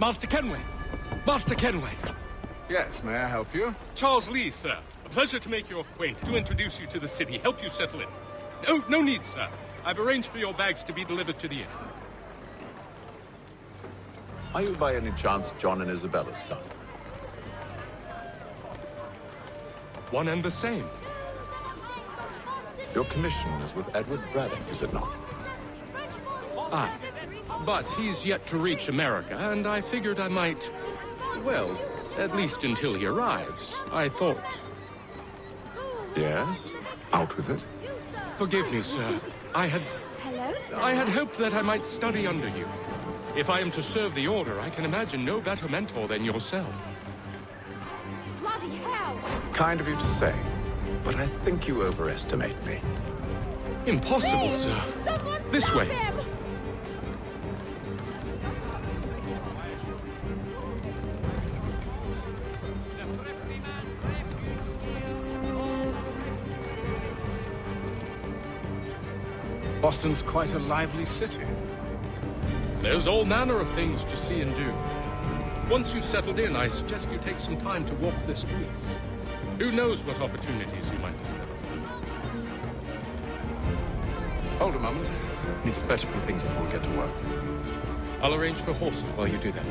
Master Kenway! Master Kenway! Yes, may I help you? Charles Lee, sir. A pleasure to make your acquaintance, to introduce you to the city, help you settle in. No need, sir. I've arranged for your bags to be delivered to the inn. Are you by any chance John and Isabella's son? One and the same. Your commission is with Edward Braddock, is it not? Aye. But he's yet to reach America, and I figured I might... Well, at least until he arrives, I thought... Yes? Out with it. Forgive me, sir. I had hoped that I might study under you. If I am to serve the Order, I can imagine no better mentor than yourself. Bloody hell! Kind of you to say, but I think you overestimate me. Impossible, sir. This way. Boston's quite a lively city. There's all manner of things to see and do. Once you've settled in, I suggest you take some time to walk the streets. Who knows what opportunities you might discover. Hold a moment. Need to fetch a few things before we get to work. I'll arrange for horses while you do that.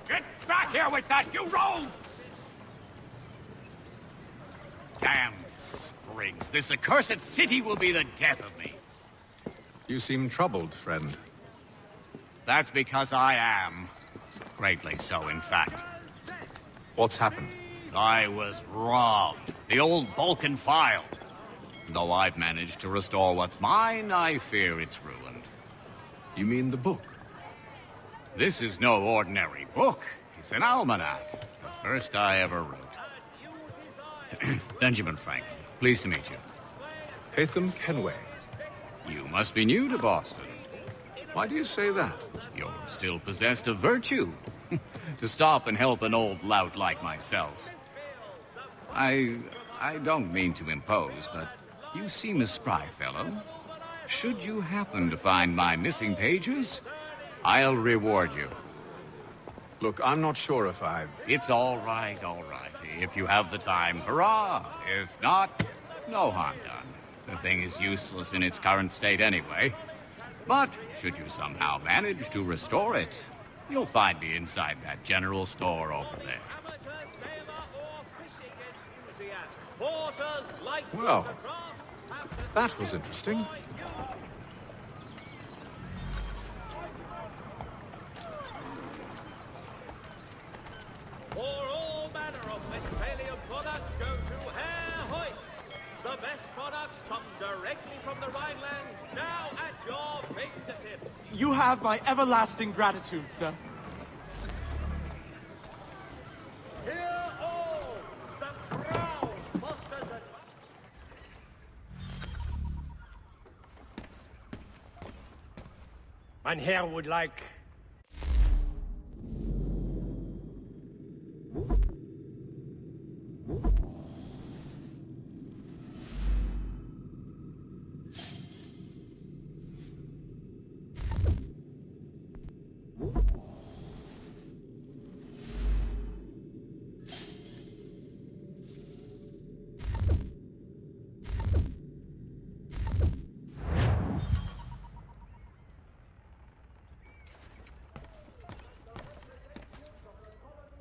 Get back here with that, you rogue! Damn Spriggs, this accursed city will be the death of me. You seem troubled, friend. That's because I am. Greatly so, in fact. What's happened? I was robbed. The old Balkan file. Though I've managed to restore what's mine, I fear it's ruined. You mean the book? This is no ordinary book. It's an almanac. The first I ever wrote. Benjamin Franklin, pleased to meet you. Hatham Kenway. You must be new to Boston. Why do you say that? You're still possessed of virtue. To stop and help an old lout like myself. I don't mean to impose, but you seem a spry fellow. Should you happen to find my missing pages, I'll reward you. Look, I'm not sure if I... It's all right, all right. If you have the time, hurrah! If not, no harm done. The thing is useless in its current state anyway. But should you somehow manage to restore it, you'll find me inside that general store over there. Well, that was interesting. For all manner of Westphalian products go to Herr Hoyt's. The best products come directly from the Rhineland, now at your fingertips. You have my everlasting gratitude, sir. Hear all! The crown fosters a... Mein Herr would like...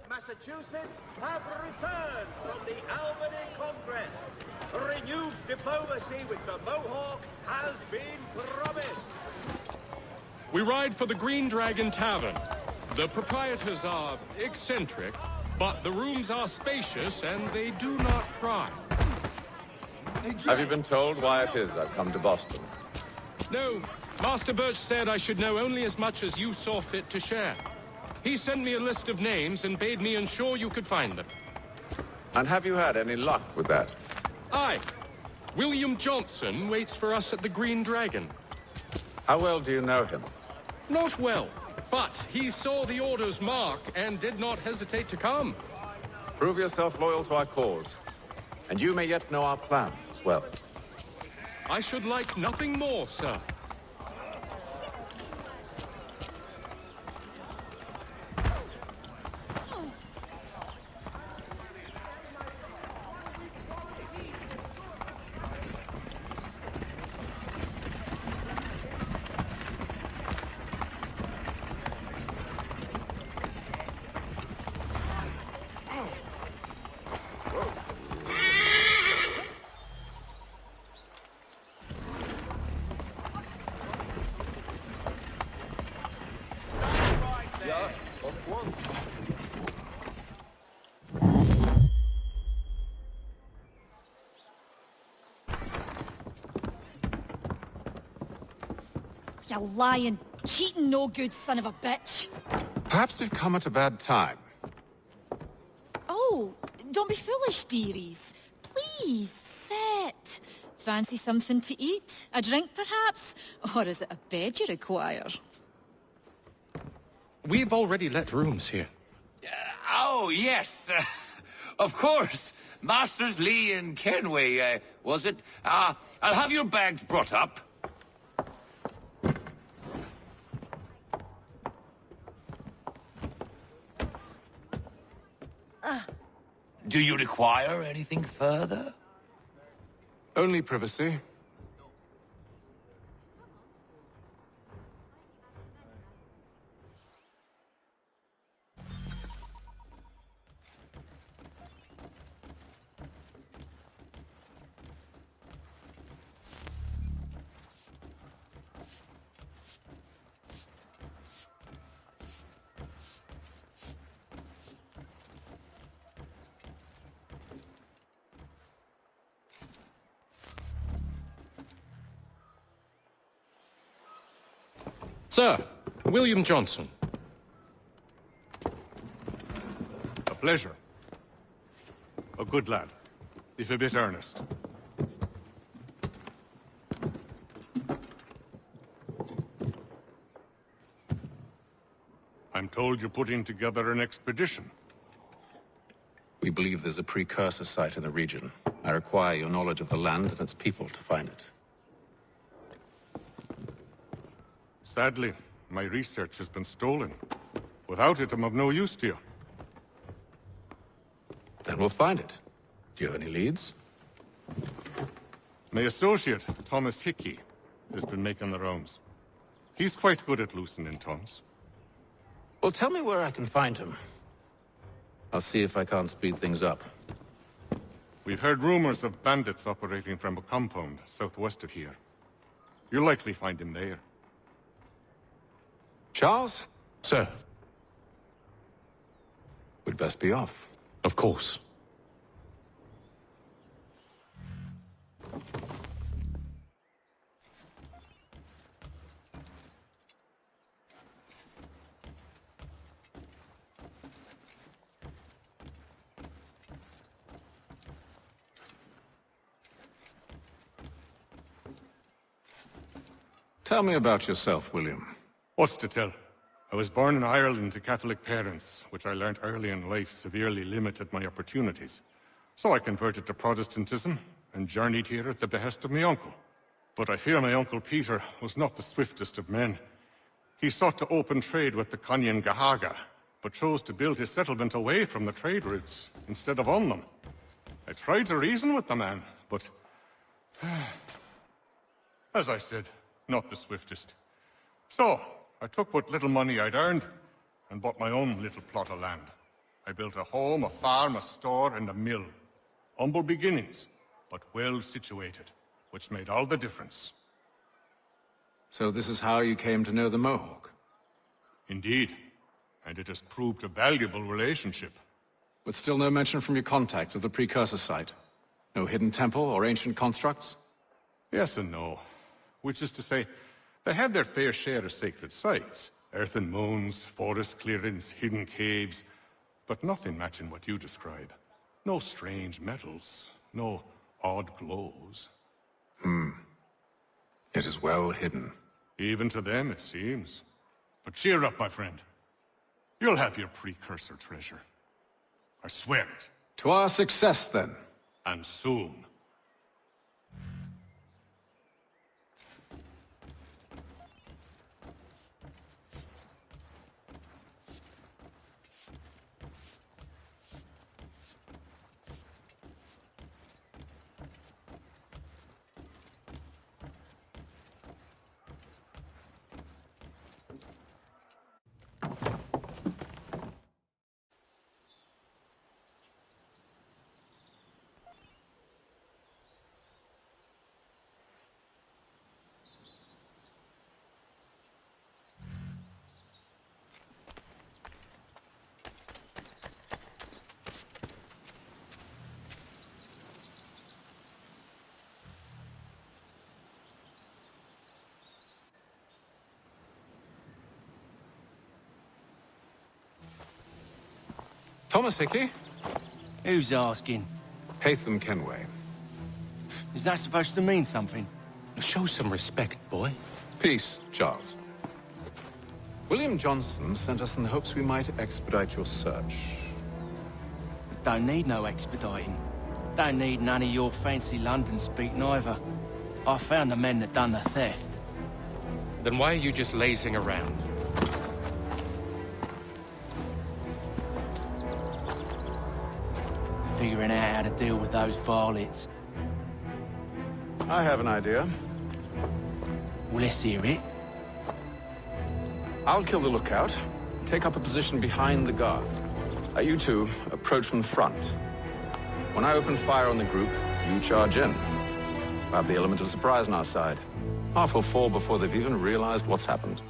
Massachusetts have returned from the Albany Congress. Renewed diplomacy with the Mohawk has been promised. We ride for the Green Dragon Tavern. The proprietors are eccentric, but the rooms are spacious and they do not pry. Have you been told why it is I've come to Boston? No, Master Birch said I should know only as much as you saw fit to share. He sent me a list of names and bade me ensure you could find them. And have you had any luck with that? Aye. William Johnson waits for us at the Green Dragon. How well do you know him? Not well, but he saw the order's mark and did not hesitate to come. Prove yourself loyal to our cause. And you may yet know our plans as well. I should like nothing more, sir. You lying, cheating, no good son of a bitch. Perhaps we've come at a bad time. Oh, don't be foolish, dearies. Please, sit. Fancy something to eat? A drink, perhaps? Or is it a bed you require? We've already let rooms here. Oh, yes. Of course. Masters Lee and Kenway, was it? I'll have your bags brought up. Do you require anything further? Only privacy. Sir, William Johnson. A pleasure. A good lad, if a bit earnest. I'm told you're putting together an expedition. We believe there's a precursor site in the region. I require your knowledge of the land and its people to find it. Sadly, my research has been stolen. Without it, I'm of no use to you. Then we'll find it. Do you have any leads? My associate, Thomas Hickey, has been making the rounds. He's quite good at loosening tongues. Well, tell me where I can find him. I'll see if I can't speed things up. We've heard rumors of bandits operating from a compound southwest of here. You'll likely find him there. Charles? Sir, We'd best be off. of course. Tell me about yourself, William. What's to tell? I was born in Ireland to Catholic parents, which I learnt early in life severely limited my opportunities. So I converted to Protestantism and journeyed here at the behest of my uncle. But I fear my uncle Peter was not the swiftest of men. He sought to open trade with the Conyan Gahaga, but chose to build his settlement away from the trade routes instead of on them. I tried to reason with the man, but as I said, not the swiftest. So, I took what little money I'd earned and bought my own little plot of land. I built a home, a farm, a store, and a mill. Humble beginnings, but well situated, which made all the difference. So this is how you came to know the Mohawk? Indeed, and it has proved a valuable relationship. But still no mention from your contacts of the precursor site? No hidden temple or ancient constructs? Yes and no. Which is to say, They have their fair share of sacred sites. Earthen mounds, forest clearings, hidden caves. But nothing matching what you describe. No strange metals, no odd glows. It is well hidden. Even to them, it seems. But cheer up, my friend. You'll have your precursor treasure. I swear it. To our success, then. And soon. Thomas Hickey? Who's asking? Haytham Kenway. Is that supposed to mean something? Show some respect, boy. Peace, Charles. William Johnson sent us in the hopes we might expedite your search. Don't need no expediting. Don't need none of your fancy London speak neither. I found the men that done the theft. Then why are you just lazing around? Figuring out how to deal with those varlets. I have an idea. Well, let's hear it. I'll kill the lookout, take up a position behind the guards. You two approach from the front. When I open fire on the group, you charge in. We'll have the element of surprise on our side. Half will fall before they've even realized what's happened.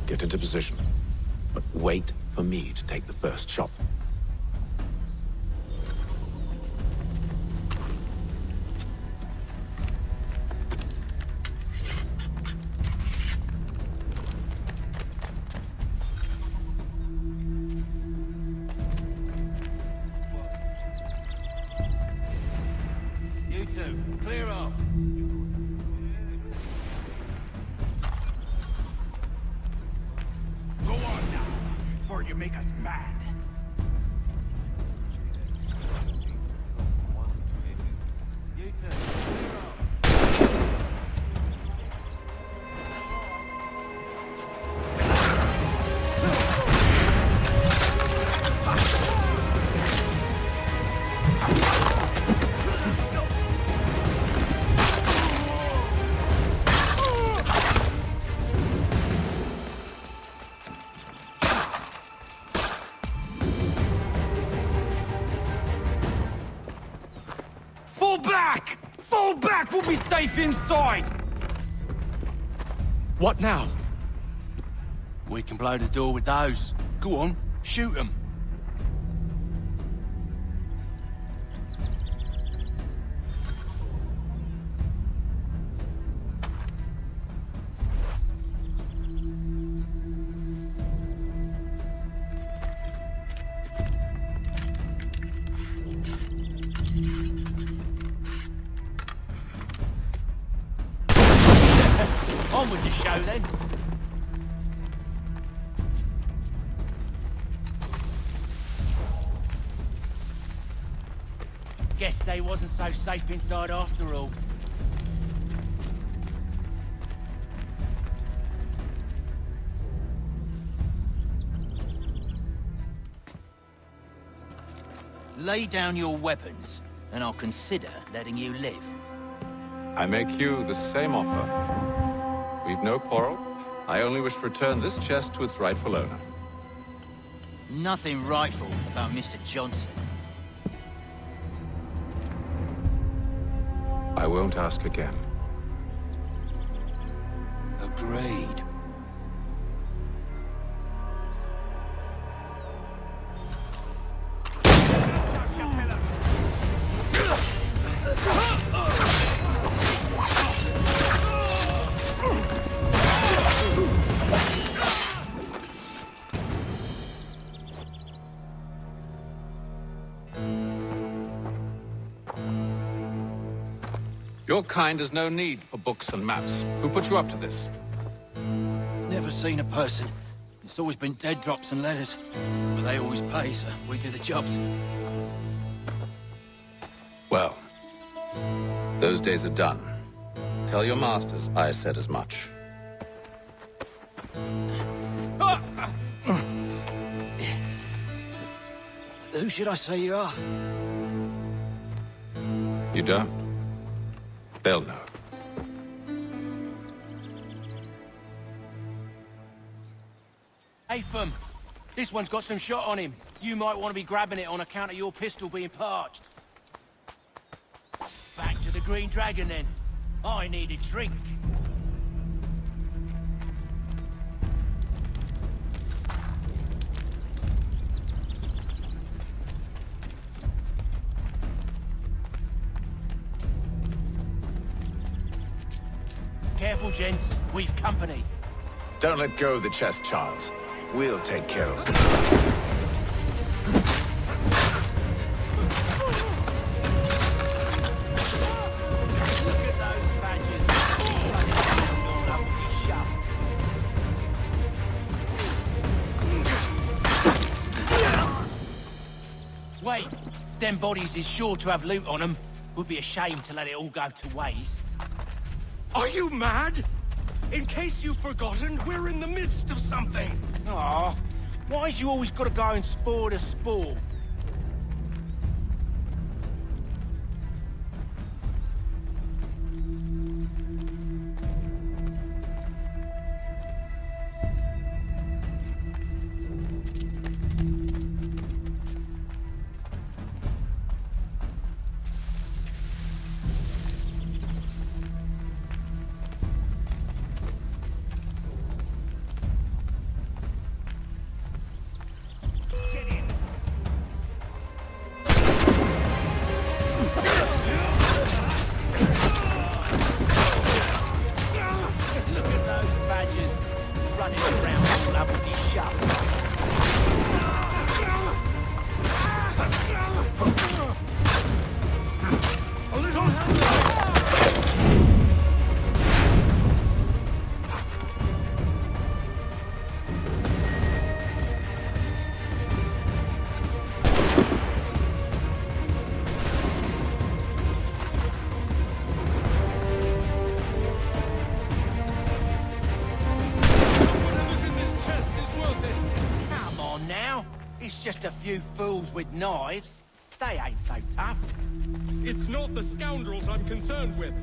Get into position, but wait for me to take the first shot. You two, clear off. Go on now, before you make us mad. You two, clear off. Fall back! Fall back! We'll be safe inside! What now? We can blow the door with those. Go on, shoot them. On with the show then. Guess they wasn't so safe inside after all. Lay down your weapons, and I'll consider letting you live. I make you the same offer. We've no quarrel. I only wish to return this chest to its rightful owner. Nothing rightful about Mr. Johnson. I won't ask again. Agreed. Your kind has no need for books and maps. Who put you up to this? Never seen a person. It's always been dead drops and letters. But they always pay, so we do the jobs. Well, those days are done. Tell your masters I said as much. Who should I say you are? You don't? They'll know. Hey, Thum. This one's got some shot on him. You might want to be grabbing it on account of your pistol being parched. Back to the Green Dragon, then. I need a drink. Careful, gents. We've company. Don't let go of the chest, Charles. We'll take care of it. Look at those badges. All up your shop. Wait. Them bodies is sure to have loot on them. Would be a shame to let it all go to waste. Are you mad? In case you've forgotten, we're in the midst of something. Aw, why's you always gotta go and spoil the sport? Just a few fools with knives. They ain't so tough. It's not the scoundrels I'm concerned with.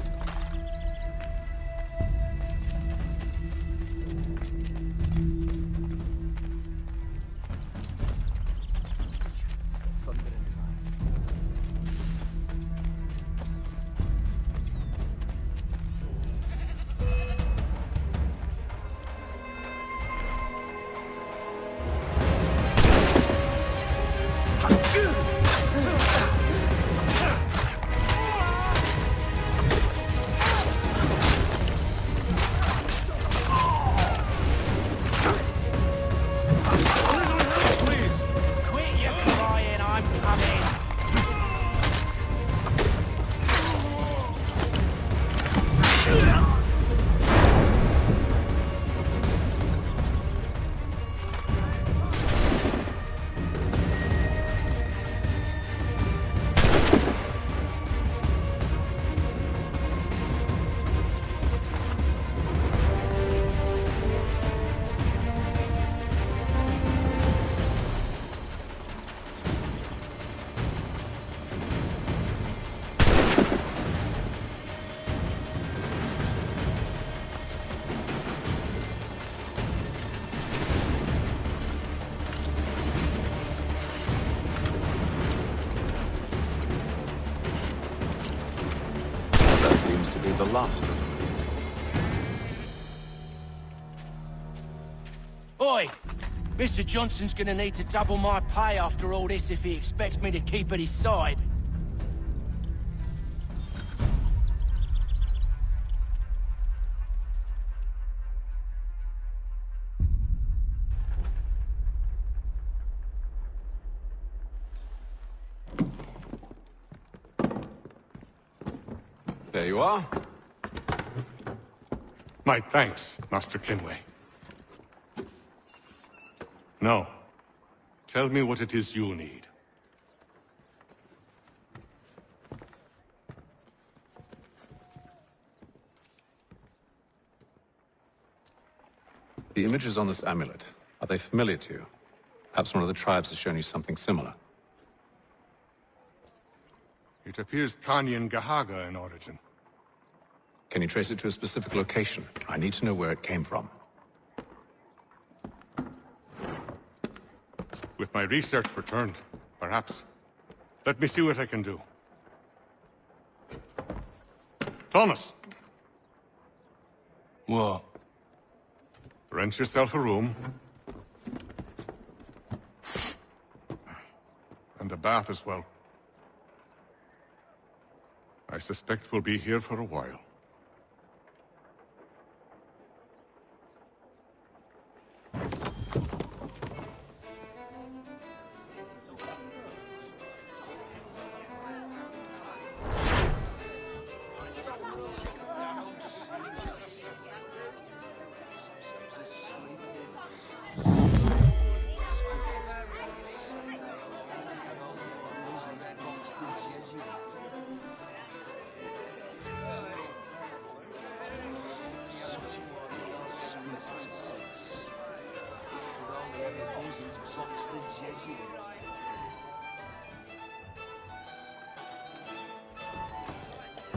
The last of them. Oi! Mr. Johnson's gonna need to double my pay after all this if he expects me to keep at his side. There you are. My thanks, Master Kenway. Now, tell me what it is you need. The images on this amulet, are they familiar to you? Perhaps one of the tribes has shown you something similar. It appears Kanyan Gahaga in origin. Can you trace it to a specific location? I need to know where it came from. With my research returned, perhaps. Let me see what I can do. Thomas! What? Rent yourself a room. And a bath as well. I suspect we'll be here for a while.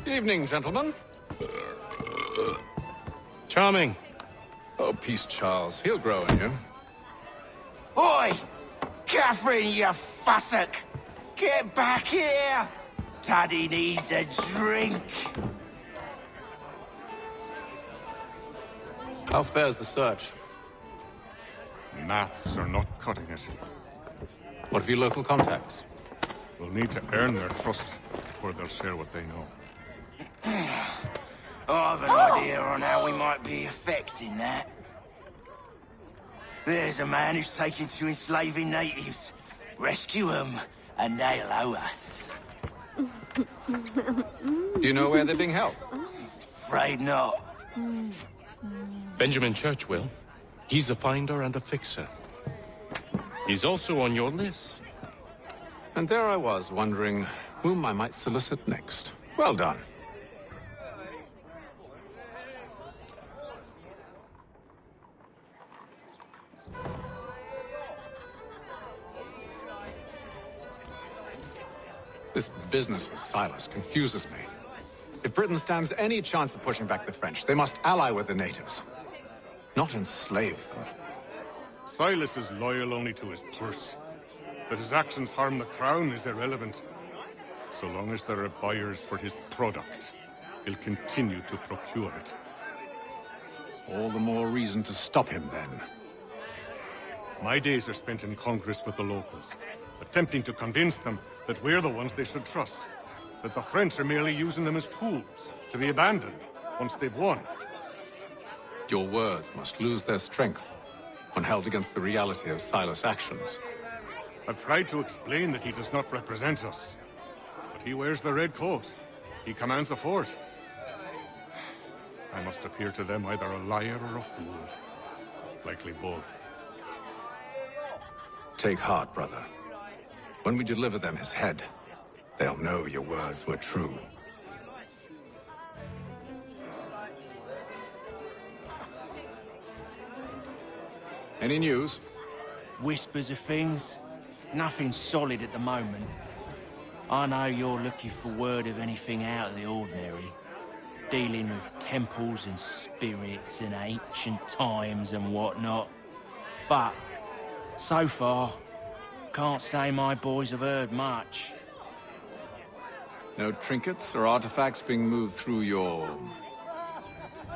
Evening, gentlemen. Charming. Oh, peace, Charles. He'll grow on you. Oi! Catherine, you fussock! Get back here! Daddy needs a drink! How fares the search? Maths are not cutting it. What of your local contacts? We'll need to earn their trust before they'll share what they know. I have an idea on how we might be affecting that. There's a man who's taken to enslaving natives. Rescue them, and they'll owe us. Do you know where they're being held? Afraid not. Benjamin Church will. He's a finder and a fixer. He's also on your list. And there I was, wondering whom I might solicit next. Well done. This business with Silas confuses me. If Britain stands any chance of pushing back the French, they must ally with the natives, not enslave them. Silas is loyal only to his purse. That his actions harm the crown is irrelevant. So long as there are buyers for his product, he'll continue to procure it. All the more reason to stop him, then. My days are spent in Congress with the locals, attempting to convince them that we're the ones they should trust. That the French are merely using them as tools, to be abandoned once they've won. Your words must lose their strength when held against the reality of Silas' actions. I've tried to explain that he does not represent us. But he wears the red coat. He commands a fort. I must appear to them either a liar or a fool. Likely both. Take heart, brother. When we deliver them his head, they'll know your words were true. Any news? Whispers of things. Nothing solid at the moment. I know you're looking for word of anything out of the ordinary. Dealing with temples and spirits and ancient times and whatnot. But, so far, can't say my boys have heard much. No trinkets or artifacts being moved through your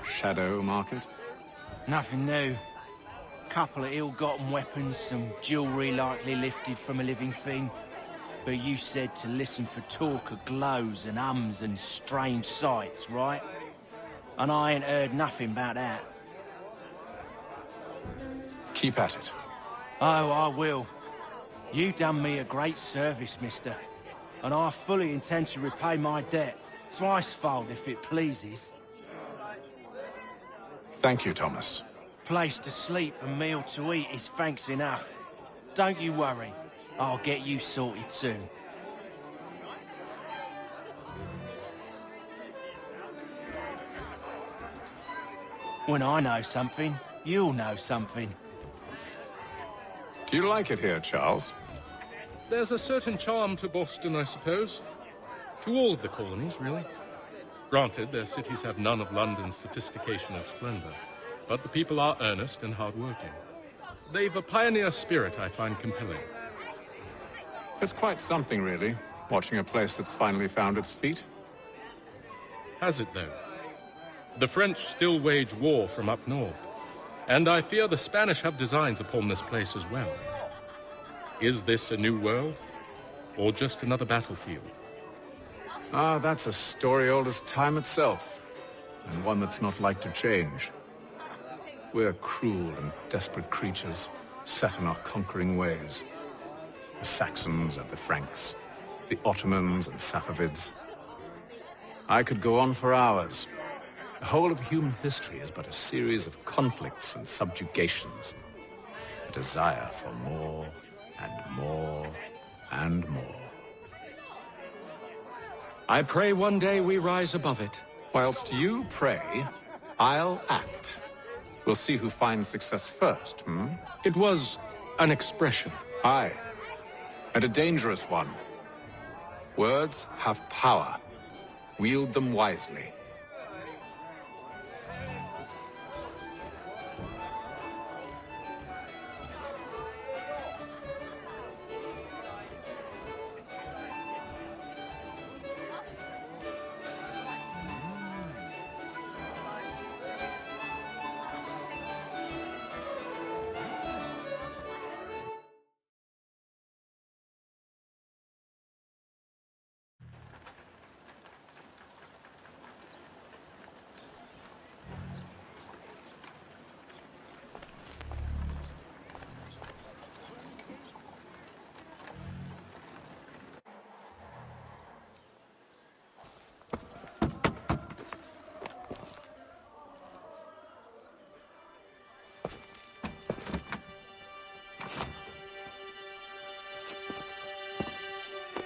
shadow market? Nothing new. Couple of ill-gotten weapons, some jewelry likely lifted from a living thing. But you said to listen for talk of glows and ums and strange sights, right? And I ain't heard nothing about that. Keep at it. Oh, I will. You done me a great service, mister. And I fully intend to repay my debt. Thricefold, if it pleases. Thank you, Thomas. Place to sleep and meal to eat is thanks enough. Don't you worry. I'll get you sorted soon. When I know something, you'll know something. Do you like it here, Charles? There's a certain charm to Boston, I suppose. To all of the colonies, really. Granted, their cities have none of London's sophistication or splendor, but the people are earnest and hard-working. They've a pioneer spirit I find compelling. It's quite something, really, watching a place that's finally found its feet. Has it, though? The French still wage war from up north, and I fear the Spanish have designs upon this place as well. Is this a new world, or just another battlefield? Ah, that's a story old as time itself, and one that's not like to change. We're cruel and desperate creatures, set in our conquering ways. The Saxons and the Franks, the Ottomans and Safavids. I could go on for hours. The whole of human history is but a series of conflicts and subjugations. A desire for more and more and more. I pray one day we rise above it. Whilst you pray, I'll act. We'll see who finds success first, hmm? It was an expression. Aye, and a dangerous one. Words have power. Wield them wisely.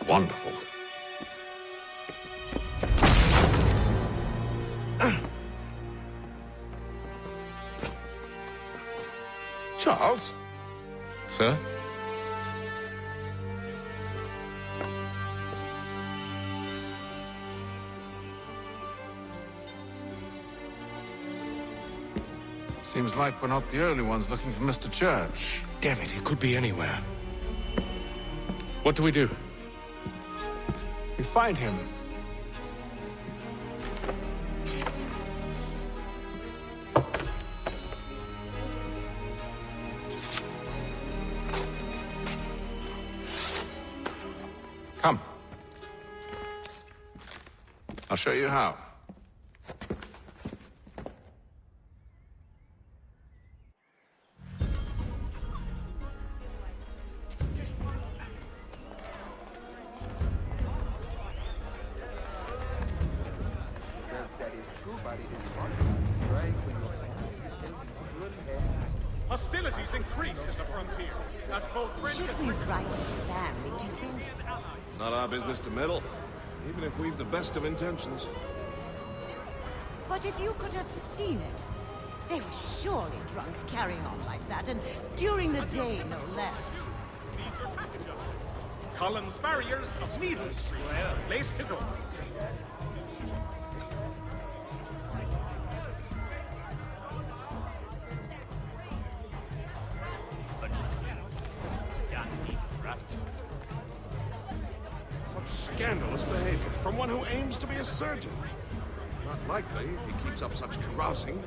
Wonderful. Charles? Sir? Seems like we're not the only ones looking for Mr. Church. Damn it, he could be anywhere. What do we do? We find him. Come. I'll show you how. Hostilities increase at the frontier, as both French and Should we British... write his family, do you think? Not our business to meddle, even if we've the best of intentions. But if you could have seen it, they were surely drunk carrying on like that, and during the day, no less. Collins Farriers of Needle Street, place to go. Scandalous behavior from one who aims to be a surgeon. Not likely if he keeps up such carousing.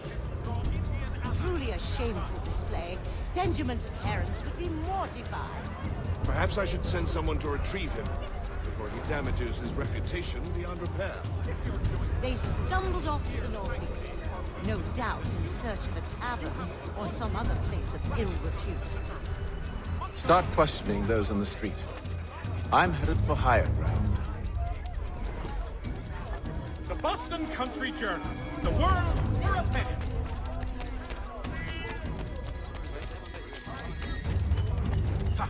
Truly a shameful display. Benjamin's parents would be mortified. Perhaps I should send someone to retrieve him before he damages his reputation beyond repair. They stumbled off to the northeast, no doubt in search of a tavern or some other place of ill repute. Start questioning those on the street. I'm headed for higher ground. The Boston Country Journal. The world for a penny. Ha.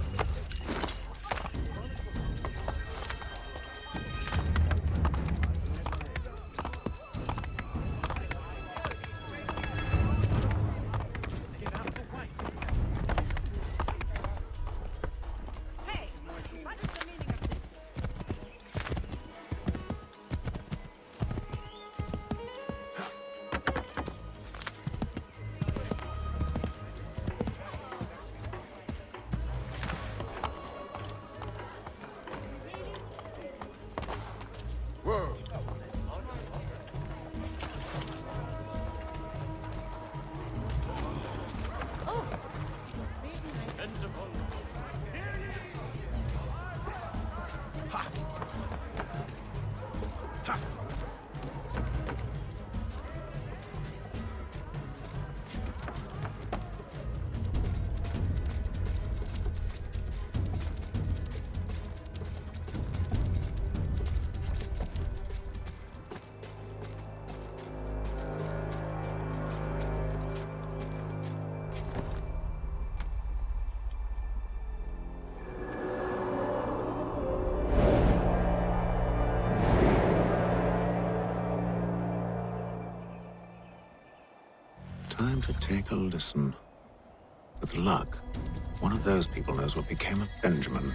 Time to take a listen. With luck, one of those people knows what became of Benjamin.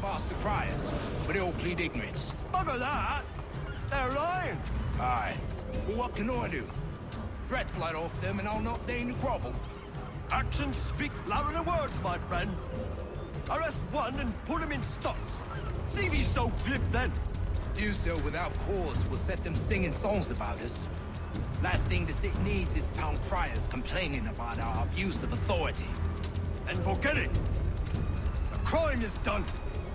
Ask the criers, but they all plead ignorance. Bugger that! They're lying! Aye. Well, what can I do? Threats light off them and I'll not deign to grovel. Actions speak louder than words, my friend. Arrest one and put him in stocks. See if he's so glib then. To do so without cause will set them singing songs about us. Last thing the city needs is town criers complaining about our abuse of authority. And forget it! The crime is done.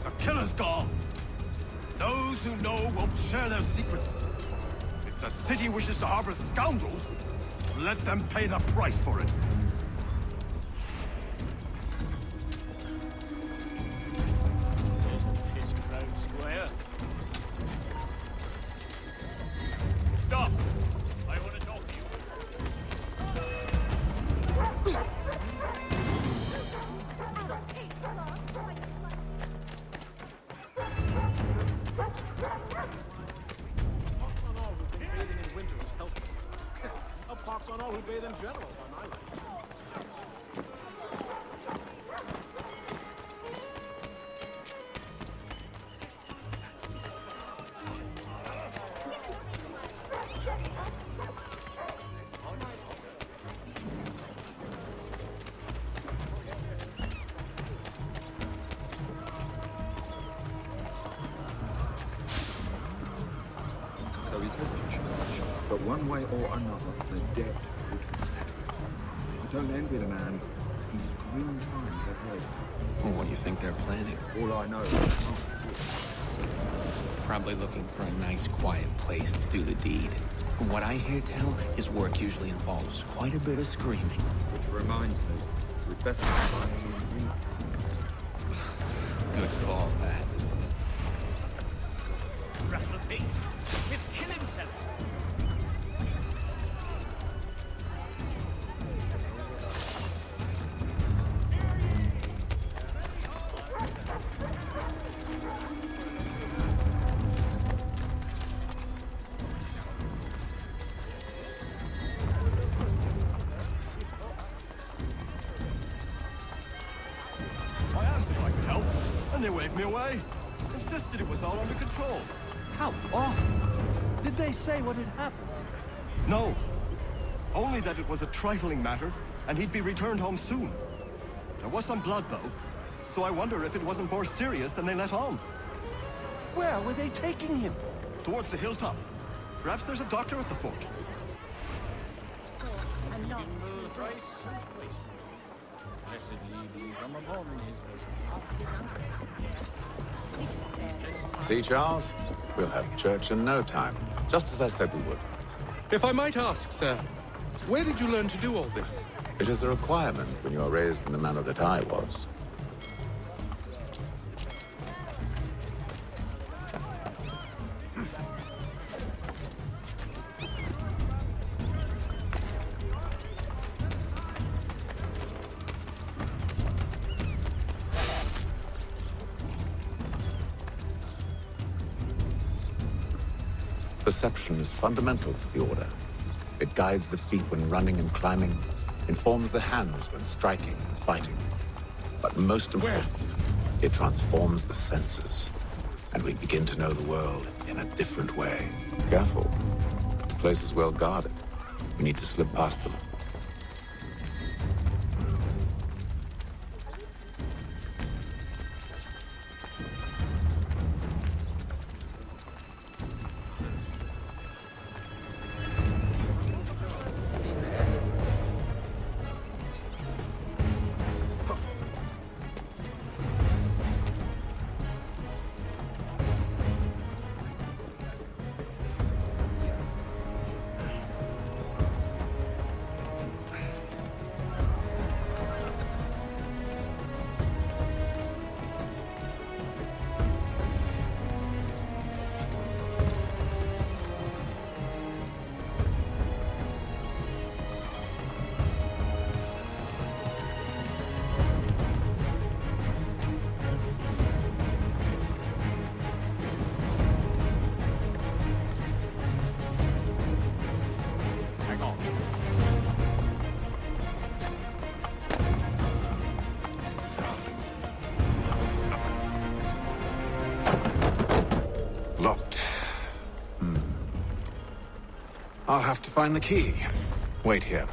The killer's gone. Those who know won't share their secrets. If the city wishes to harbor scoundrels, let them pay the price for it. Piss crowd square. Stop! I want to talk to you. On all who bathe in general on islands. So he's left the church, but one way or another, the debt would be settled. I don't envy the man. He's grim times ahead. Well, what do you think they're planning? All I know is Probably looking for a nice, quiet place to do the deed. From what I hear tell, his work usually involves quite a bit of screaming. which reminds me, we'd better find him. Good call, that. Rattle Pete, he'll kill himself. I asked if I could help, and they waved me away. Insisted it was all under control. How odd. Did they say what had happened? No. Only that it was a trifling matter, and he'd be returned home soon. There was some blood, though, so I wonder if it wasn't more serious than they let on. Where were they taking him? Towards the hilltop. Perhaps there's a doctor at the fort. I'm not a school See, Charles? We'll have church in no time, just as I said we would. If I might ask, sir, where did you learn to do all this? It is a requirement when you are raised in the manner that I was. Perception is fundamental to the Order. It guides the feet when running and climbing, informs the hands when striking and fighting. But most important, it transforms the senses, and we begin to know the world in a different way. Careful. The place is well guarded. We need to slip past them. Locked. I'll have to find the key. Wait here.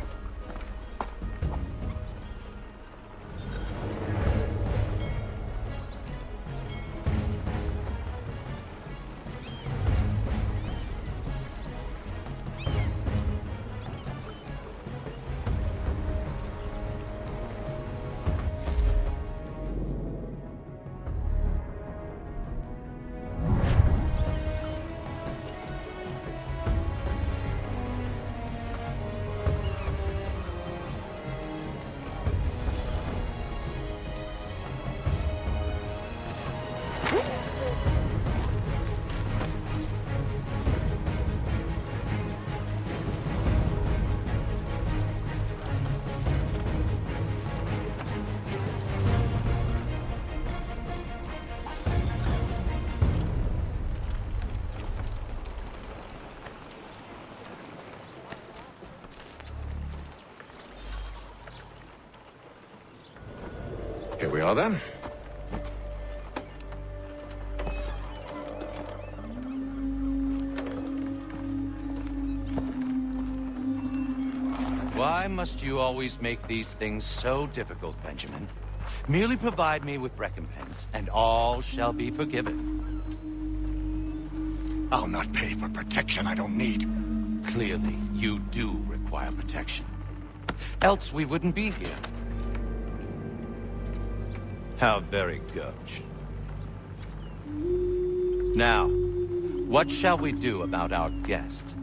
Here we are then. Why must you always make these things so difficult, Benjamin? Merely provide me with recompense, and all shall be forgiven. I'll not pay for protection I don't need. Clearly, you do require protection. Else we wouldn't be here. How very gauche. Now, what shall we do about our guest?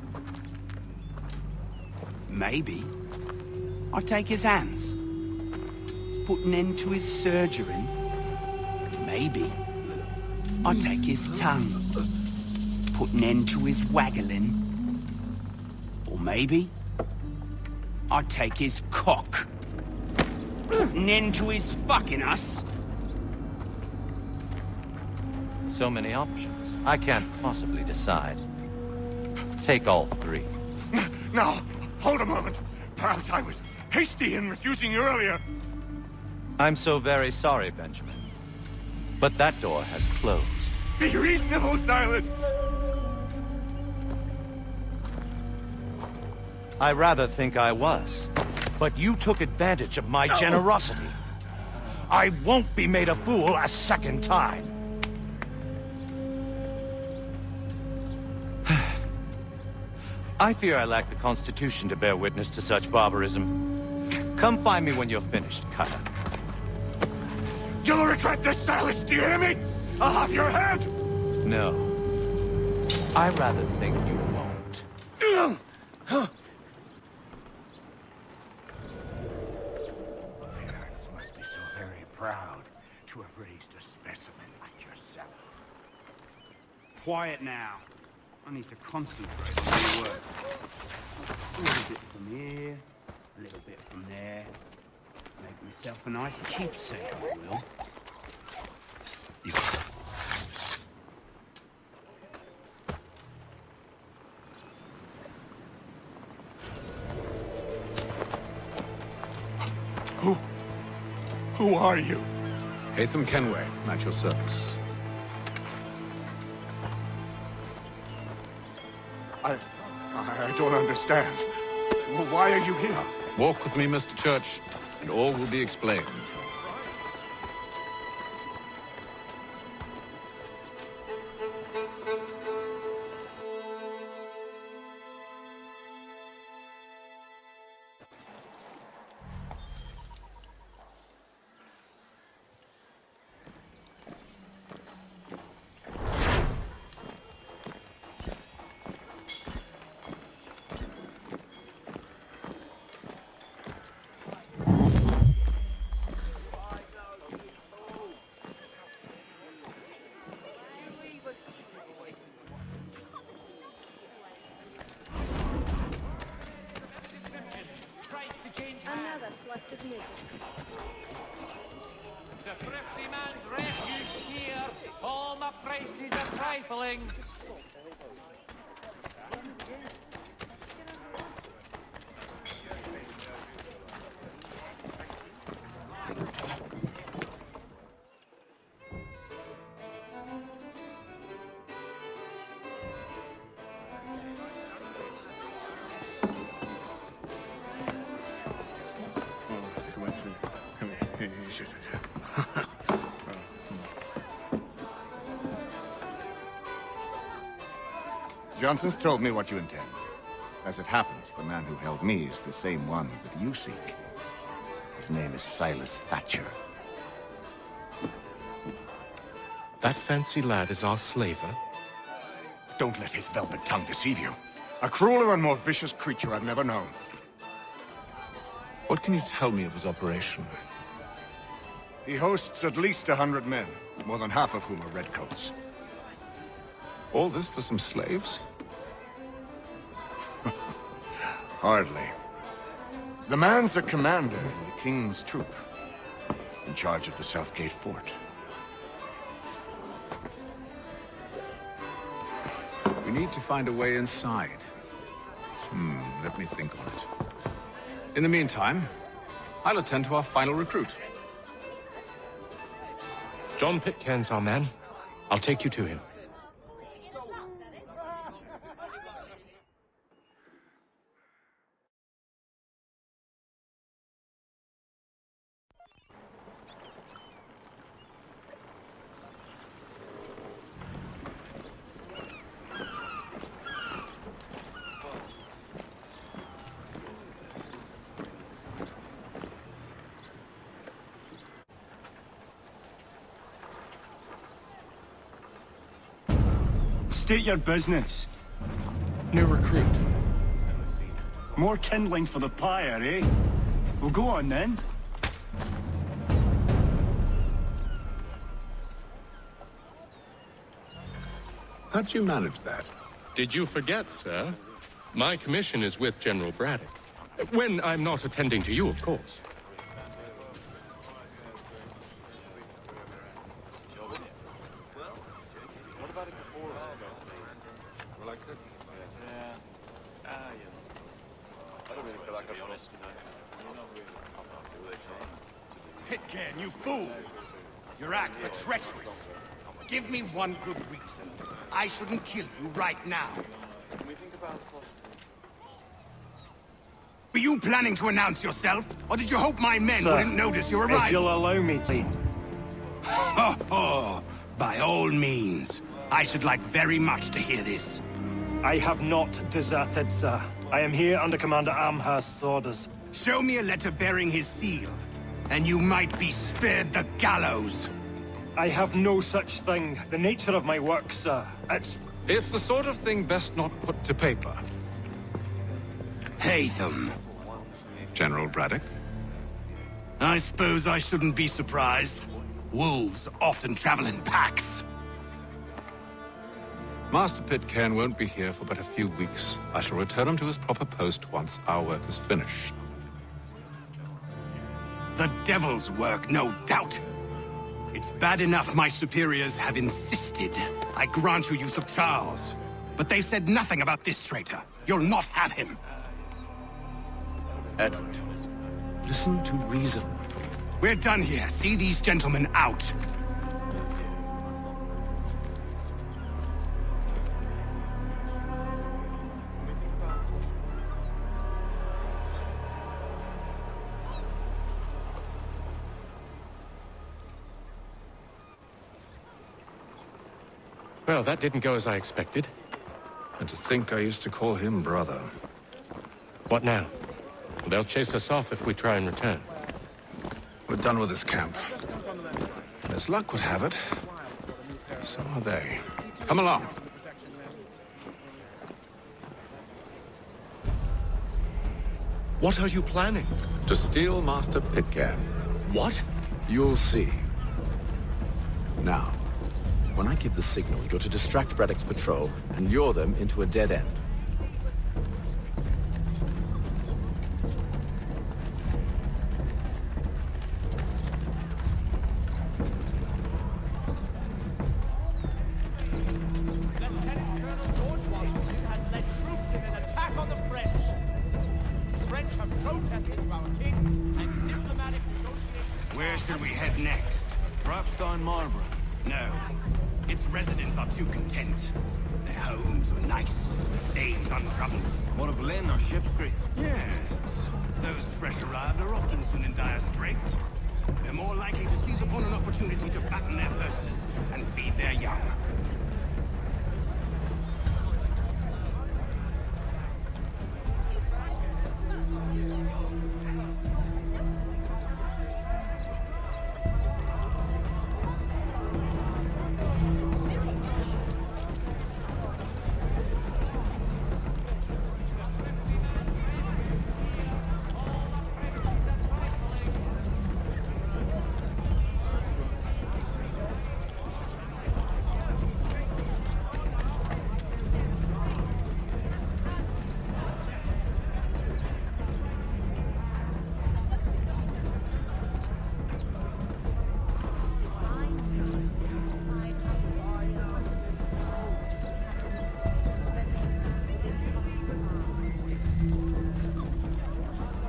Maybe I'll take his hands. Put an end to his surgering. Maybe I'll take his tongue. Put an end to his waggling. Or maybe I'll take his cock. Put an end to his fucking us. So many options. I can't possibly decide. Take all three. Now, hold a moment. Perhaps I was hasty in refusing you earlier. I'm so very sorry, Benjamin. But that door has closed. Be reasonable, Silas! I rather think I was. But you took advantage of my generosity. I won't be made a fool a second time. I fear I lack the constitution to bear witness to such barbarism. Come find me when you're finished, Cutter. You'll regret this, Silas, do you hear me? I'll have your head! No. I rather think you won't. Parents must be so very proud to have raised a specimen like yourself. Quiet now. I need to concentrate on my work. A little bit from here, a little bit from there. Make myself a nice keepsake, I will. Who are you? Hatham Kenway, at your service. I don't understand. Why are you here? Walk with me, Mr. Church, and all will be explained. Another flustered midget. The thrifty man's refuse here. All my prices are trifling. Johnson's told me what you intend. As it happens, the man who held me is the same one that you seek. His name is Silas Thatcher. That fancy lad is our slaver? Don't let his velvet tongue deceive you. A crueler and more vicious creature I've never known. What can you tell me of his operation? He hosts at least 100 men, more than half of whom are redcoats. All this for some slaves? Hardly. The man's a commander in the King's troop, in charge of the Southgate fort. We need to find a way inside. Let me think on it. In the meantime, I'll attend to our final recruit. John Pitcairn's our man. I'll take you to him. State your business. New recruit. More kindling for the pyre, eh? Well, go on then. How'd you manage that? Did you forget, sir? My commission is with General Braddock. When I'm not attending to you, of course. Pitcairn, you fool! Your acts are treacherous. Give me one good reason. I shouldn't kill you right now. you planning to announce yourself, or did you hope my men Sir, wouldn't notice your arrival? if you'll allow me to... Ho ho! By all means. I should like very much to hear this. I have not deserted, sir. I am here under Commander Amherst's orders. Show me a letter bearing his seal, and you might be spared the gallows. I have no such thing. The nature of my work, sir. It's the sort of thing best not put to paper. Hatham. General Braddock? I suppose I shouldn't be surprised. Wolves often travel in packs. Master Pitcairn won't be here for but a few weeks. I shall return him to his proper post once our work is finished. The devil's work, no doubt. It's bad enough my superiors have insisted I grant you use of Charles. But they said nothing about this traitor. You'll not have him. Edward, listen to reason. We're done here. See these gentlemen out. Well, that didn't go as I expected. And to think I used to call him brother. What now? Well, they'll chase us off if we try and return. We're done with this camp. As luck would have it, so are they. Come along. What are you planning? To steal Master Pitcairn. What? You'll see. Now, when I give the signal, you're to distract Braddock's patrol and lure them into a dead end. Where should we head next? Perhaps down Marlborough. No. Its residents are too content. Their homes are nice, their days untroubled. What of Lynn or Ship Street? Yes. Those fresh arrived are often soon in dire straits. They're more likely to seize upon an opportunity to fatten their purses and feed their young.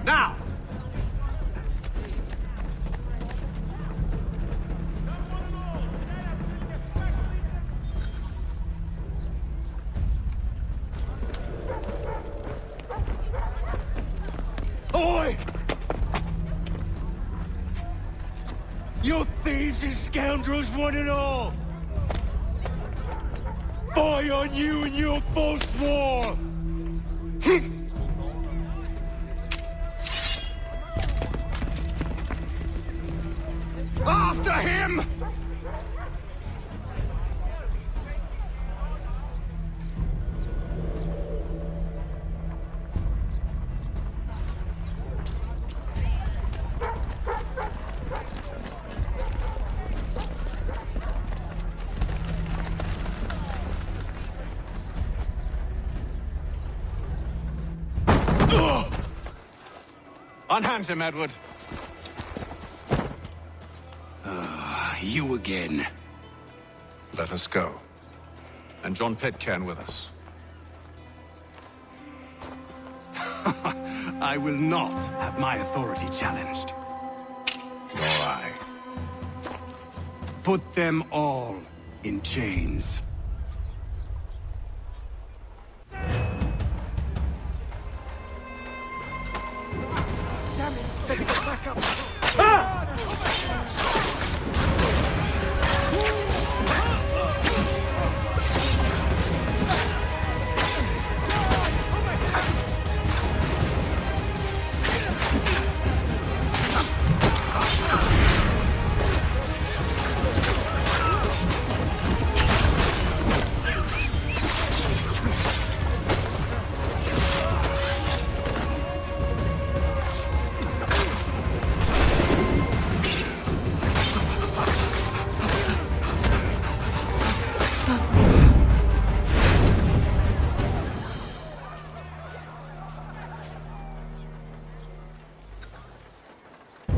Now! Oi! You thieves and scoundrels, one and all! Fie on you and your false war! After him! Unhand him, Edward. You again. Let us go. And John Pitcairn with us. I will not have my authority challenged. Nor I. Put them all in chains. back up!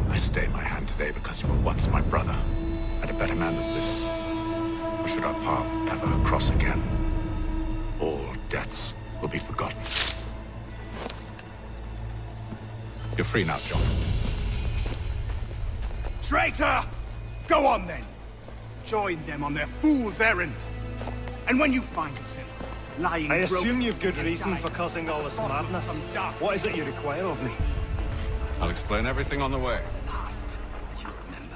I stay my hand today because you were once my brother, and a better man than this. Or should our path ever cross again, all debts will be forgotten. You're free now, John. Traitor! Go on then! Join them on their fool's errand. And when you find yourself lying I assume broken you've good in reason dying for causing all this madness. from dark What is it you require of me? I'll explain everything on the way. Past, but you remember.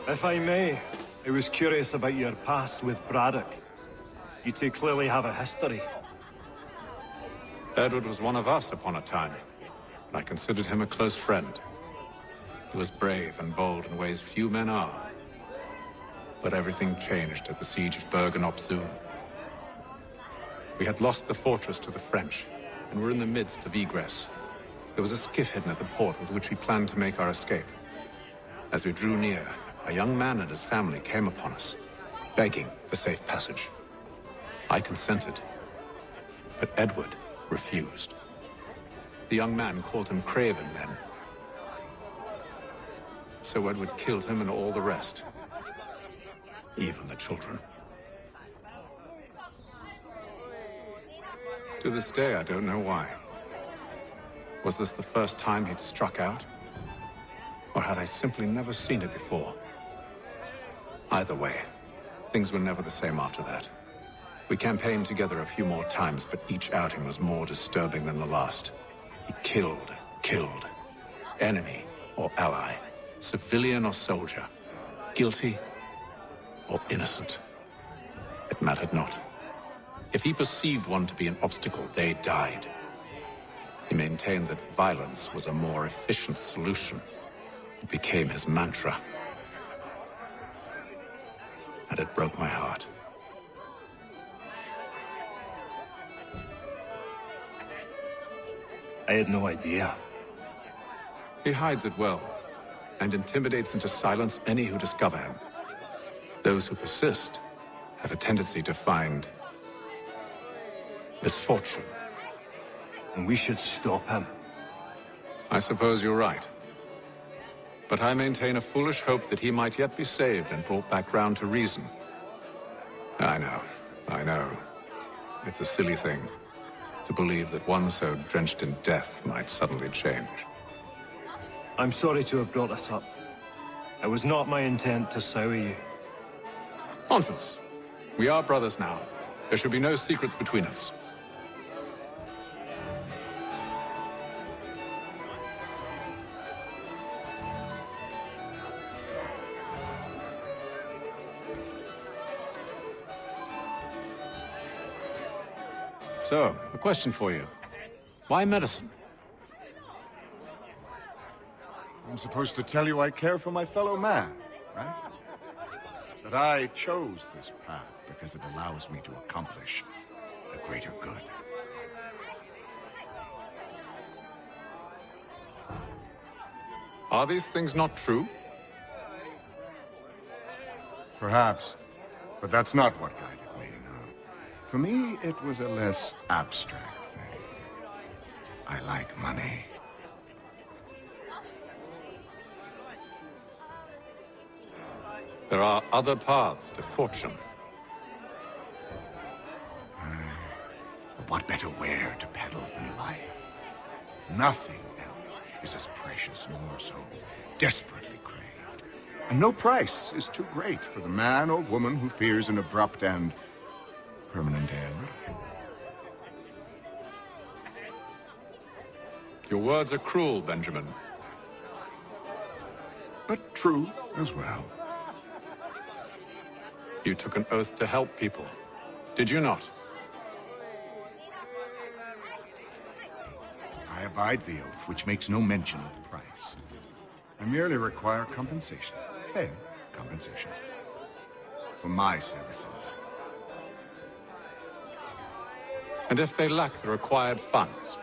If I may, I was curious about your past with Braddock. You two clearly have a history. Edward was one of us upon a time, and I considered him a close friend. He was brave and bold in ways few men are. But everything changed at the siege of Bergen-op-Zoom. We had lost the fortress to the French, and were in the midst of egress. There was a skiff hidden at the port with which we planned to make our escape. As we drew near, a young man and his family came upon us, begging for safe passage. I consented, but Edward refused. The young man called him Craven then. So Edward killed him and all the rest, even the children. To this day, I don't know why. Was this the first time he'd struck out? Or had I simply never seen it before? Either way, things were never the same after that. We campaigned together a few more times, but each outing was more disturbing than the last. He killed. Enemy or ally, civilian or soldier, guilty or innocent. It mattered not. If he perceived one to be an obstacle, they died. He maintained that violence was a more efficient solution. It became his mantra. And it broke my heart. I had no idea. He hides it well, and intimidates into silence any who discover him. Those who persist have a tendency to find misfortune. And we should stop him. I suppose you're right. But I maintain a foolish hope that he might yet be saved and brought back round to reason. I know. It's a silly thing to believe that one so drenched in death might suddenly change. I'm sorry to have brought this up. It was not my intent to sour you. Nonsense. We are brothers now. There should be no secrets between us. So, a question for you. Why medicine? I'm supposed to tell you I care for my fellow man, right? That I chose this path because it allows me to accomplish the greater good. Are these things not true? Perhaps, but that's not what guided me, no. For me, it was a less abstract thing. I like money. There are other paths to fortune. But what better ware to peddle than life? Nothing else is as precious nor so desperately craved. And no price is too great for the man or woman who fears an abrupt and permanent end. Your words are cruel, Benjamin. But true as well. You took an oath to help people, did you not? I abide the oath, which makes no mention of price. I merely require compensation, fair compensation, for my services. And if they lack the required funds?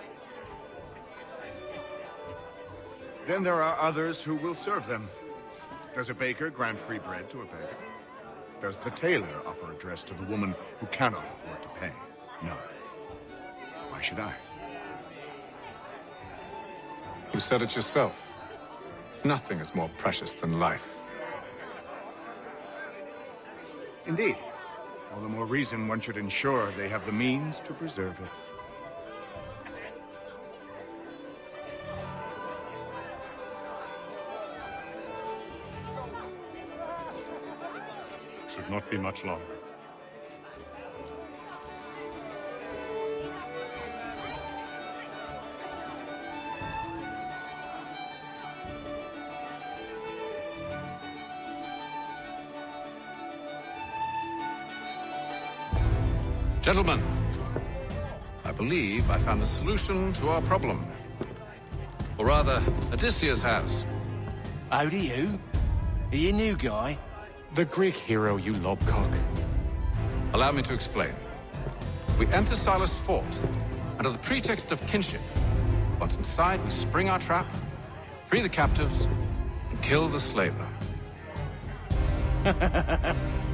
Then there are others who will serve them. Does a baker grant free bread to a beggar? Does the tailor offer a dress to the woman who cannot afford to pay? No. Why should I? You said it yourself. Nothing is more precious than life. Indeed. All the more reason one should ensure they have the means to preserve it. Should not be much longer. Gentlemen, I believe I found the solution to our problem. Or rather, Odysseus has. Oh, do you? Are you a new guy? The Greek hero, you lobcock. Allow me to explain. We enter Silas' fort, under the pretext of kinship. Once inside, we spring our trap, free the captives, and kill the slaver.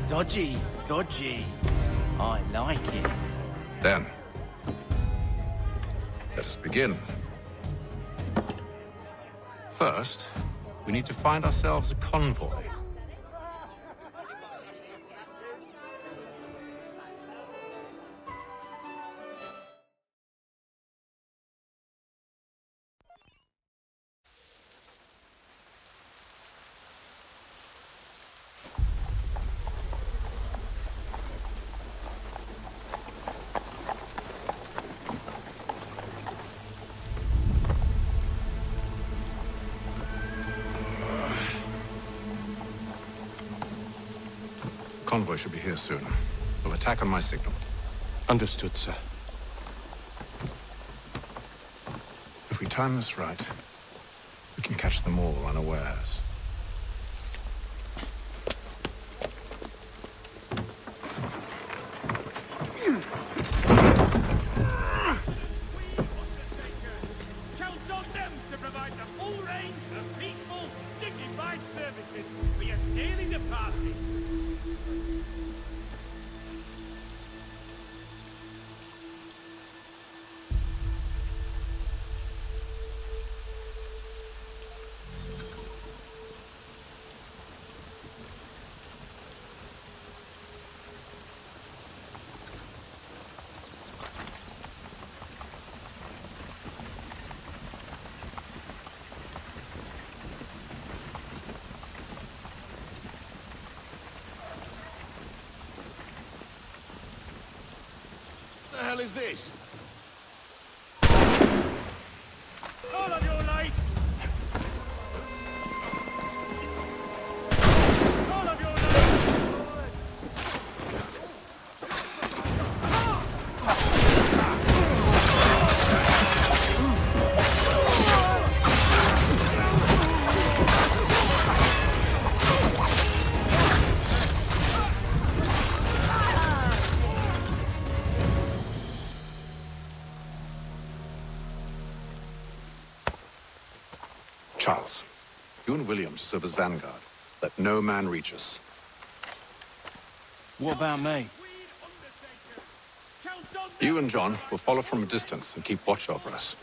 Dodgy, dodgy. I like it. Then, let us begin. First, we need to find ourselves a convoy. Convoy should be here soon. We'll attack on my signal. Understood, sir. If we time this right, we can catch them all unawares. Counts on them to provide the full range of peaceful, dignified services for your daily departing. What the hell is this? All of your light! All of your light! Charles, you and William serve as vanguard. Let no man reach us. What about me? You and John will follow from a distance and keep watch over us.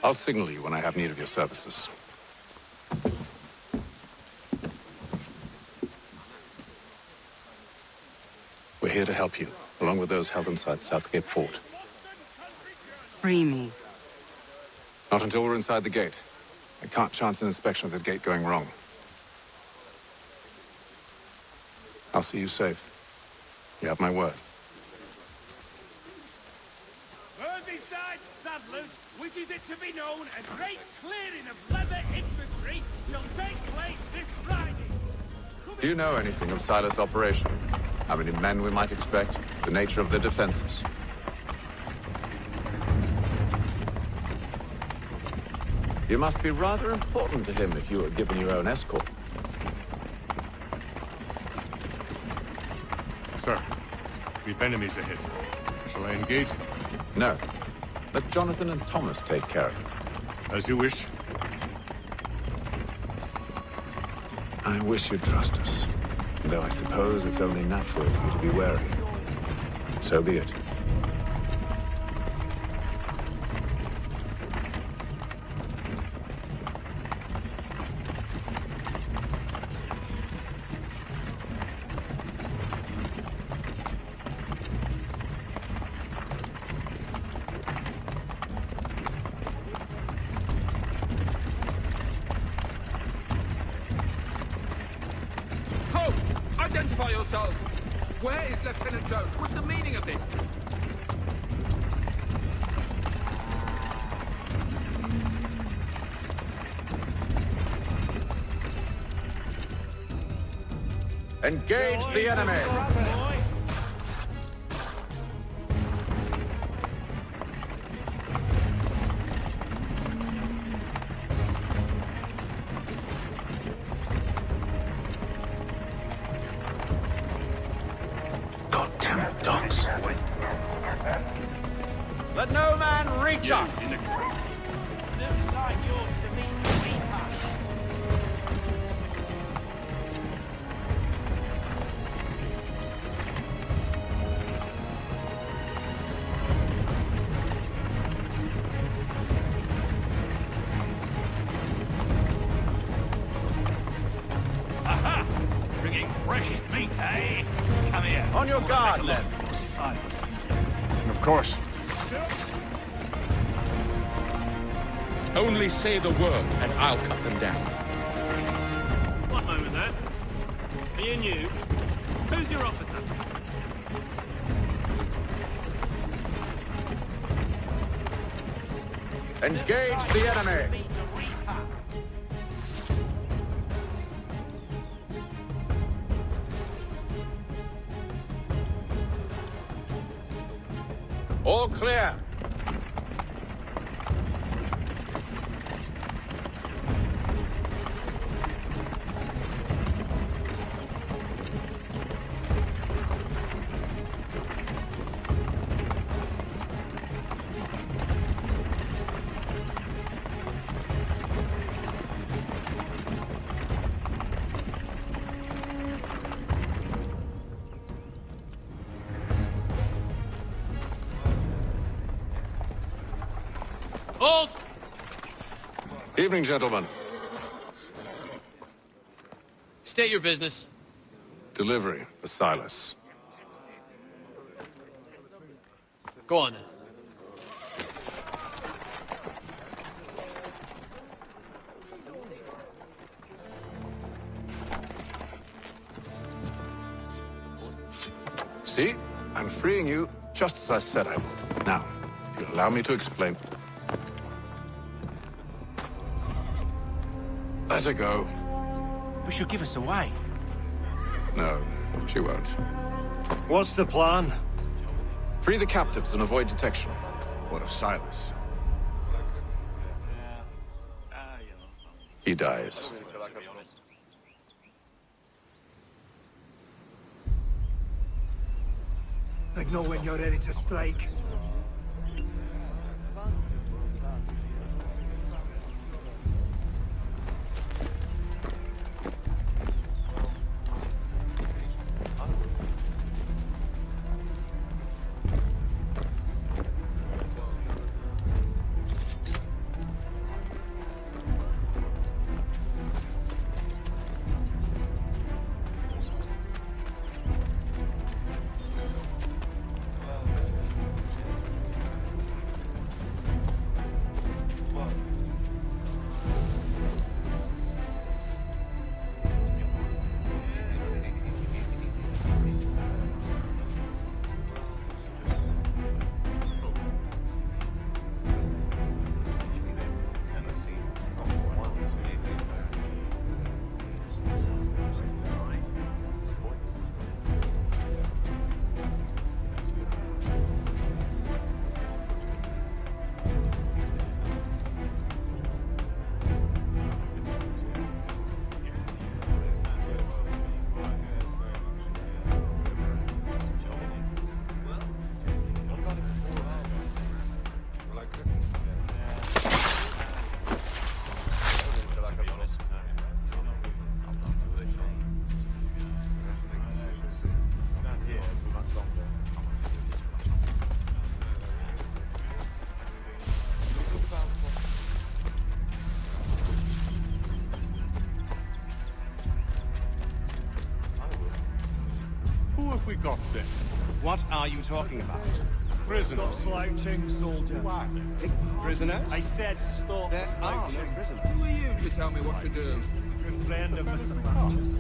I'll signal you when I have need of your services. We're here to help you, along with those held inside Southgate Fort. Free me. Not until we're inside the gate. I can't chance an inspection of the gate going wrong. I'll see you safe. You have my word. Merseyside saddlers wishes it to be known a great clearing of leather infantry shall take place this Friday. Do you know anything of Silas' operation? How many men we might expect? The nature of the defenses? You must be rather important to him if you were given your own escort. Sir, we've enemies ahead. Shall I engage them? No. Let Jonathan and Thomas take care of it. As you wish. I wish you'd trust us. Though I suppose it's only natural for you to be wary. So be it. Identify yourselves! Where is Lieutenant Jones? What's the meaning of this? Engage the enemy! Goddamn dogs. Let no man reach us! Looks like you're to meet the Reaper. Aha! Bringing fresh meat, eh? Come here. On your guard, then. Silence. Of course. Only say the word, and I'll cut them down. One moment there. Me and you. Who's your officer? Engage the enemy! Meet the Reaper. All clear! Hold! Evening, gentlemen. State your business. Delivery for Silas. Go on then. See? I'm freeing you just as I said I would. Now, if you'll allow me to explain. Let her go. But she'll give us away. No, she won't. What's the plan? Free the captives and avoid detection. What of Silas? He dies. I know when you're ready to strike. we got then? What are you talking about? Prisoners. Stop slouching, soldier. Who are they? Prisoners? I said stop There are no slouching. prisoners. Who are you to tell me what to do? Good friend of Mr. Thatcher's.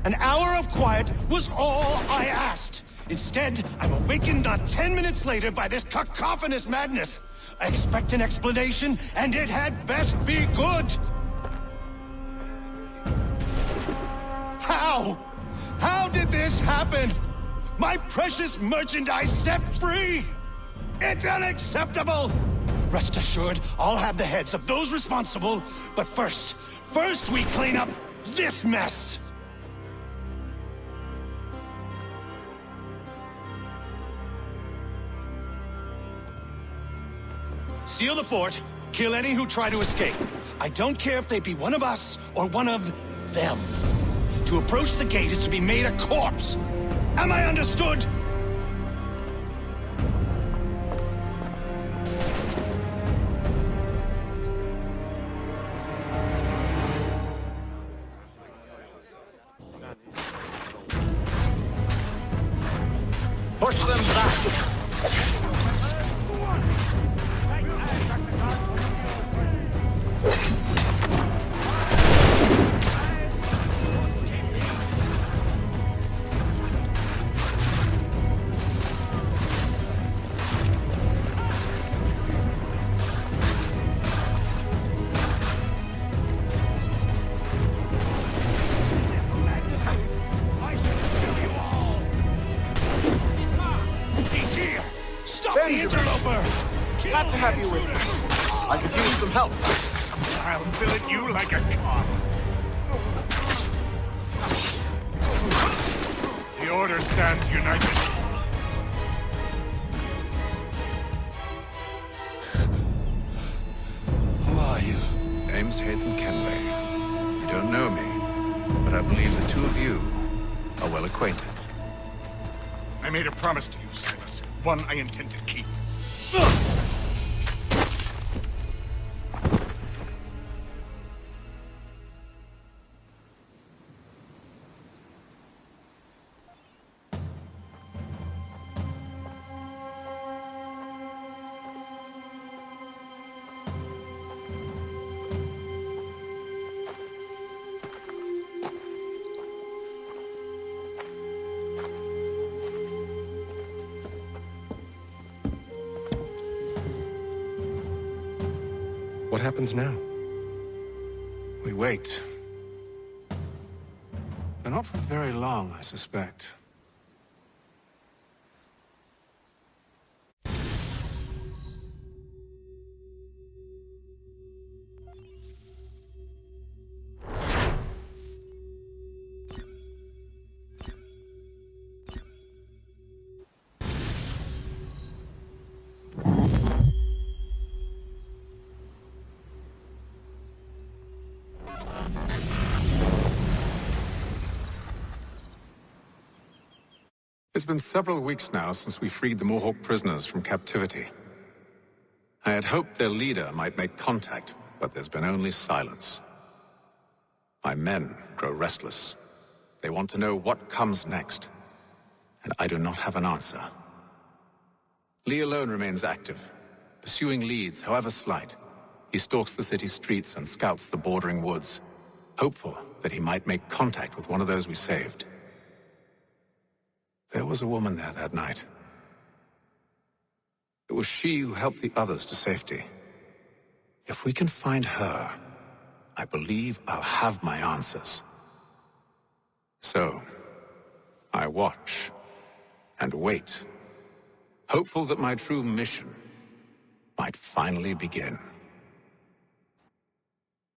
An hour of quiet was all I asked. Instead, I'm awakened not 10 minutes later by this cacophonous madness. I expect an explanation, and it had best be good. How? How did this happen? My precious merchandise set free? It's unacceptable! Rest assured, I'll have the heads of those responsible, but first we clean up this mess! Seal the fort, kill any who try to escape. I don't care if they be one of us or one of them. To approach the gate is to be made a corpse. Am I understood? Push them back! Glad to have you with me. I could use some help. I'll fillet you like a cock. The Order stands united. believe the two of you are well acquainted. I made a promise to you, Silas. One I intend to keep. What happens now? We wait. But not for very long, I suspect. It's been several weeks now since we freed the Mohawk prisoners from captivity. I had hoped their leader might make contact, but there's been only silence. My men grow restless. They want to know what comes next, and I do not have an answer. Lee alone remains active, pursuing leads, however slight. He stalks the city streets and scouts the bordering woods, hopeful that he might make contact with one of those we saved. There was a woman there that night. It was she who helped the others to safety. If we can find her, I believe I'll have my answers. So, I watch and wait, hopeful that my true mission might finally begin.